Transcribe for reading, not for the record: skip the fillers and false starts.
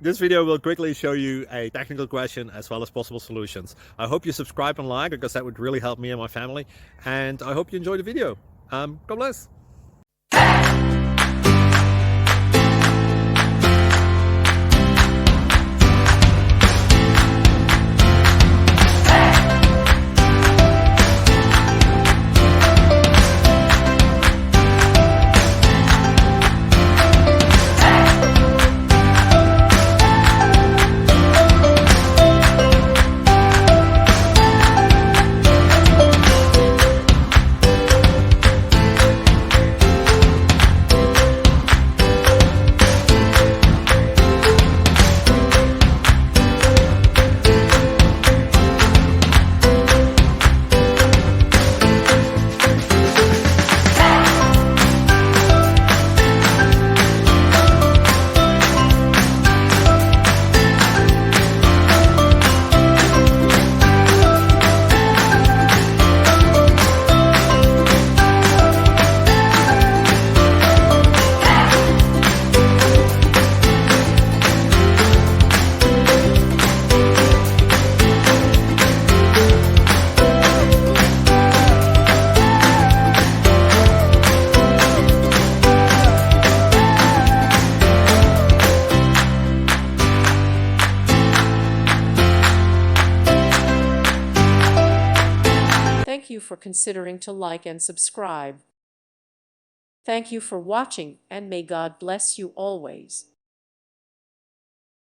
This video will quickly show you a technical question as well as possible solutions. I hope you subscribe and like, because that would really help me and my family. And I hope you enjoy the video. God bless. Thank you for considering to like and subscribe. Thank you for watching, and may God bless you always.